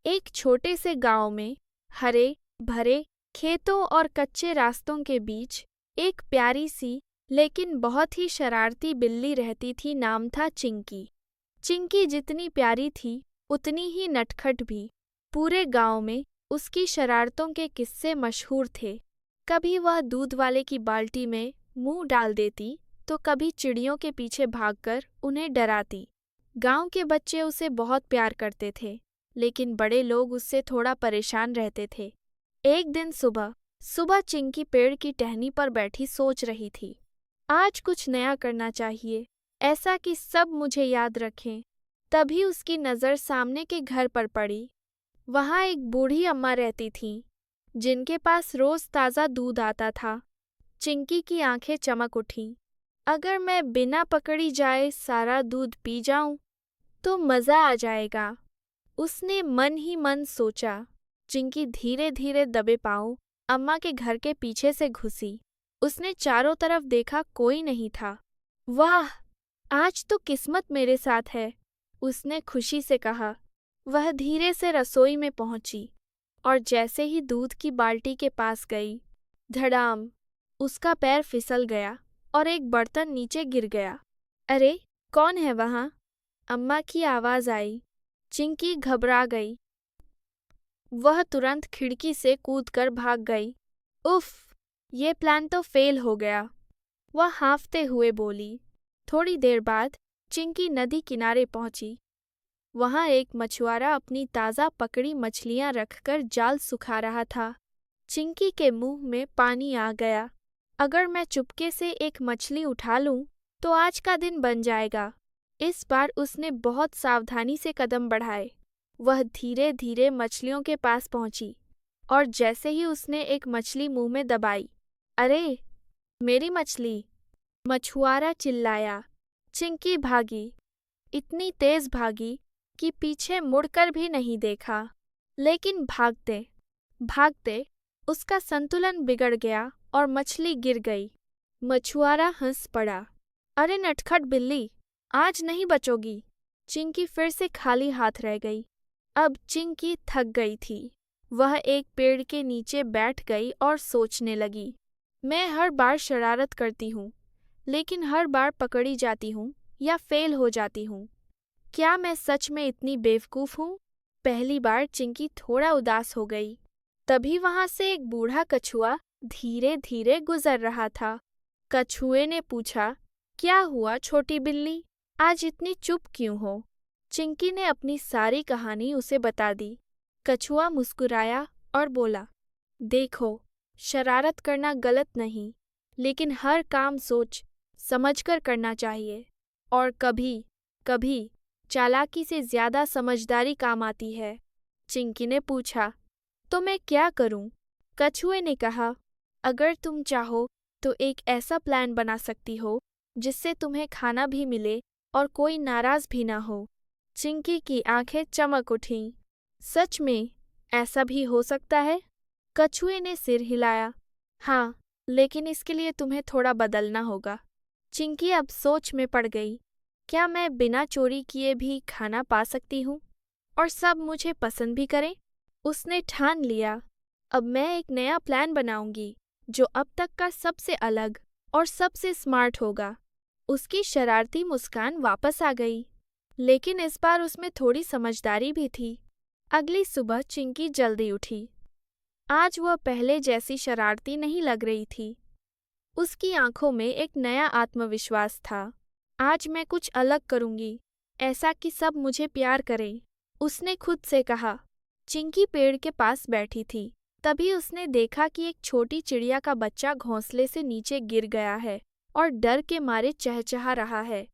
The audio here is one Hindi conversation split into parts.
एक छोटे से गांव में हरे भरे खेतों और कच्चे रास्तों के बीच एक प्यारी सी लेकिन बहुत ही शरारती बिल्ली रहती थी। नाम था चिंकी। चिंकी जितनी प्यारी थी उतनी ही नटखट भी। पूरे गांव में उसकी शरारतों के किस्से मशहूर थे। कभी वह दूध वाले की बाल्टी में मुंह डाल देती तो कभी चिड़ियों के पीछे भागकर उन्हें डराती। गांव के बच्चे उसे बहुत प्यार करते थे, लेकिन बड़े लोग उससे थोड़ा परेशान रहते थे। एक दिन सुबह सुबह चिंकी पेड़ की टहनी पर बैठी सोच रही थी, आज कुछ नया करना चाहिए, ऐसा कि सब मुझे याद रखें। तभी उसकी नज़र सामने के घर पर पड़ी। वहाँ एक बूढ़ी अम्मा रहती थीं, जिनके पास रोज ताज़ा दूध आता था। चिंकी की आंखें चमक उठीं। अगर मैं बिना पकड़ी जाए सारा दूध पी जाऊं तो मज़ा आ जाएगा, उसने मन ही मन सोचा। चिंकी धीरे धीरे दबे पांव अम्मा के घर के पीछे से घुसी। उसने चारों तरफ देखा, कोई नहीं था। वाह, आज तो किस्मत मेरे साथ है, उसने खुशी से कहा। वह धीरे से रसोई में पहुंची और जैसे ही दूध की बाल्टी के पास गई, धड़ाम, उसका पैर फिसल गया और एक बर्तन नीचे गिर गया। अरे, कौन है वहाँ? अम्मा की आवाज़ आई। चिंकी घबरा गई। वह तुरंत खिड़की से कूदकर भाग गई। उफ, ये प्लान तो फेल हो गया, वह हाँफते हुए बोली। थोड़ी देर बाद चिंकी नदी किनारे पहुंची। वहां एक मछुआरा अपनी ताज़ा पकड़ी मछलियां रखकर जाल सुखा रहा था। चिंकी के मुंह में पानी आ गया। अगर मैं चुपके से एक मछली उठा लूं तो आज का दिन बन जाएगा। इस बार उसने बहुत सावधानी से कदम बढ़ाए। वह धीरे धीरे मछलियों के पास पहुंची और जैसे ही उसने एक मछली मुंह में दबाई, अरे, मेरी मछली! मछुआरा चिल्लाया। चिंकी भागी, इतनी तेज भागी कि पीछे मुड़कर भी नहीं देखा। लेकिन भागते भागते उसका संतुलन बिगड़ गया और मछली गिर गई। मछुआरा हंस पड़ा। अरे नटखट बिल्ली, आज नहीं बचोगी। चिंकी फिर से खाली हाथ रह गई। अब चिंकी थक गई थी। वह एक पेड़ के नीचे बैठ गई और सोचने लगी, मैं हर बार शरारत करती हूँ, लेकिन हर बार पकड़ी जाती हूँ या फेल हो जाती हूँ। क्या मैं सच में इतनी बेवकूफ़ हूँ? पहली बार चिंकी थोड़ा उदास हो गई। तभी वहां से एक बूढ़ा कछुआ धीरे धीरे गुजर रहा था। कछुए ने पूछा, क्या हुआ छोटी बिल्ली, आज इतनी चुप क्यों हो? चिंकी ने अपनी सारी कहानी उसे बता दी। कछुआ मुस्कुराया और बोला, देखो, शरारत करना गलत नहीं, लेकिन हर काम सोच समझकर करना चाहिए। और कभी कभी चालाकी से ज्यादा समझदारी काम आती है। चिंकी ने पूछा, तो मैं क्या करूं? कछुए ने कहा, अगर तुम चाहो तो एक ऐसा प्लान बना सकती हो जिससे तुम्हें खाना भी मिले और कोई नाराज भी ना हो। चिंकी की आंखें चमक उठीं। सच में ऐसा भी हो सकता है? कछुए ने सिर हिलाया। हाँ, लेकिन इसके लिए तुम्हें थोड़ा बदलना होगा। चिंकी अब सोच में पड़ गई। क्या मैं बिना चोरी किए भी खाना पा सकती हूँ और सब मुझे पसंद भी करें? उसने ठान लिया, अब मैं एक नया प्लान बनाऊंगी जो अब तक का सबसे अलग और सबसे स्मार्ट होगा। उसकी शरारती मुस्कान वापस आ गई, लेकिन इस बार उसमें थोड़ी समझदारी भी थी। अगली सुबह चिंकी जल्दी उठी। आज वह पहले जैसी शरारती नहीं लग रही थी। उसकी आंखों में एक नया आत्मविश्वास था। आज मैं कुछ अलग करूंगी, ऐसा कि सब मुझे प्यार करें, उसने खुद से कहा। चिंकी पेड़ के पास बैठी थी। तभी उसने देखा कि एक छोटी चिड़िया का बच्चा घोंसले से नीचे गिर गया है और डर के मारे चहचहा रहा है।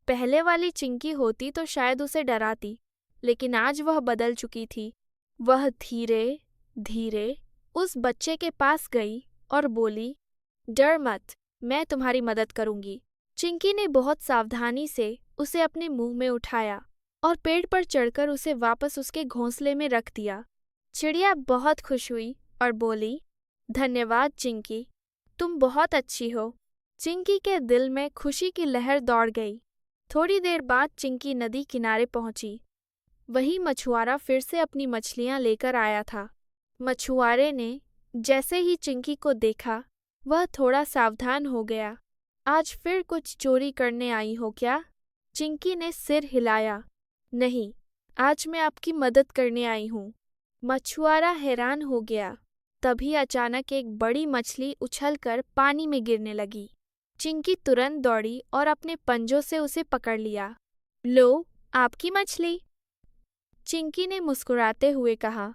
पहले वाली चिंकी होती तो शायद उसे डराती, लेकिन आज वह बदल चुकी थी। वह धीरे धीरे उस बच्चे के पास गई और बोली, डर मत, मैं तुम्हारी मदद करूंगी। चिंकी ने बहुत सावधानी से उसे अपने मुंह में उठाया और पेड़ पर चढ़कर उसे वापस उसके घोंसले में रख दिया। चिड़िया बहुत खुश हुई और बोली, धन्यवाद चिंकी, तुम बहुत अच्छी हो। चिंकी के दिल में खुशी की लहर दौड़ गई। थोड़ी देर बाद चिंकी नदी किनारे पहुंची। वही मछुआरा फिर से अपनी मछलियां लेकर आया था। मछुआरे ने जैसे ही चिंकी को देखा, वह थोड़ा सावधान हो गया। आज फिर कुछ चोरी करने आई हो क्या? चिंकी ने सिर हिलाया। नहीं, आज मैं आपकी मदद करने आई हूँ। मछुआरा हैरान हो गया। तभी अचानक एक बड़ी मछली उछलकर पानी में गिरने लगी। चिंकी तुरंत दौड़ी और अपने पंजों से उसे पकड़ लिया। लो, आपकी मछली, चिंकी ने मुस्कुराते हुए कहा।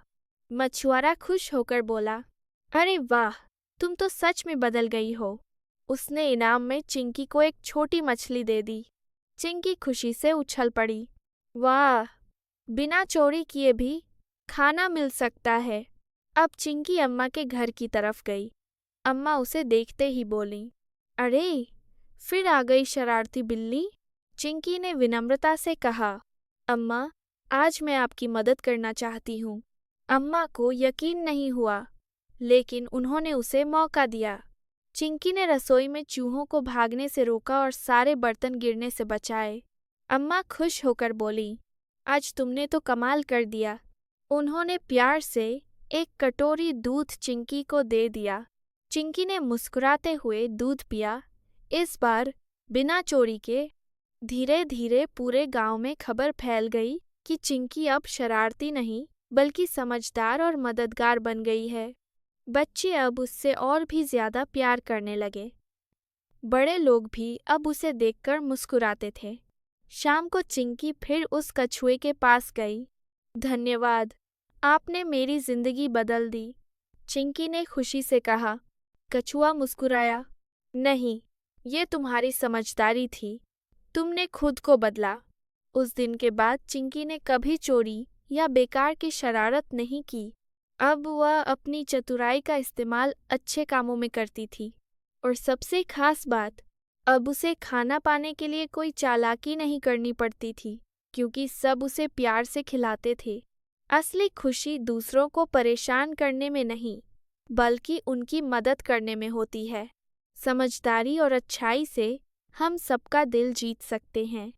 मछुआरा खुश होकर बोला, अरे वाह, तुम तो सच में बदल गई हो। उसने इनाम में चिंकी को एक छोटी मछली दे दी। चिंकी खुशी से उछल पड़ी। वाह, बिना चोरी किए भी खाना मिल सकता है। अब चिंकी अम्मा के घर की तरफ गई। अम्मा उसे देखते ही बोली, अरे, फिर आ गई शरारती बिल्ली। चिंकी ने विनम्रता से कहा, अम्मा, आज मैं आपकी मदद करना चाहती हूँ। अम्मा को यकीन नहीं हुआ, लेकिन उन्होंने उसे मौका दिया। चिंकी ने रसोई में चूहों को भागने से रोका और सारे बर्तन गिरने से बचाए। अम्मा खुश होकर बोली, आज तुमने तो कमाल कर दिया। उन्होंने प्यार से एक कटोरी दूध चिंकी को दे दिया। चिंकी ने मुस्कुराते हुए दूध पिया, इस बार बिना चोरी के। धीरे धीरे पूरे गांव में खबर फैल गई कि चिंकी अब शरारती नहीं, बल्कि समझदार और मददगार बन गई है। बच्चे अब उससे और भी ज्यादा प्यार करने लगे। बड़े लोग भी अब उसे देखकर मुस्कुराते थे। शाम को चिंकी फिर उस कछुए के पास गई। धन्यवाद, आपने मेरी जिंदगी बदल दी, चिंकी ने खुशी से कहा। कछुआ मुस्कुराया, नहीं, ये तुम्हारी समझदारी थी। तुमने खुद को बदला। उस दिन के बाद चिंकी ने कभी चोरी या बेकार की शरारत नहीं की। अब वह अपनी चतुराई का इस्तेमाल अच्छे कामों में करती थी। और सबसे खास बात, अब उसे खाना पाने के लिए कोई चालाकी नहीं करनी पड़ती थी, क्योंकि सब उसे प्यार से खिलाते थे। असली खुशी दूसरों को परेशान करने में नहीं, बल्कि उनकी मदद करने में होती है। समझदारी और अच्छाई से हम सबका दिल जीत सकते हैं।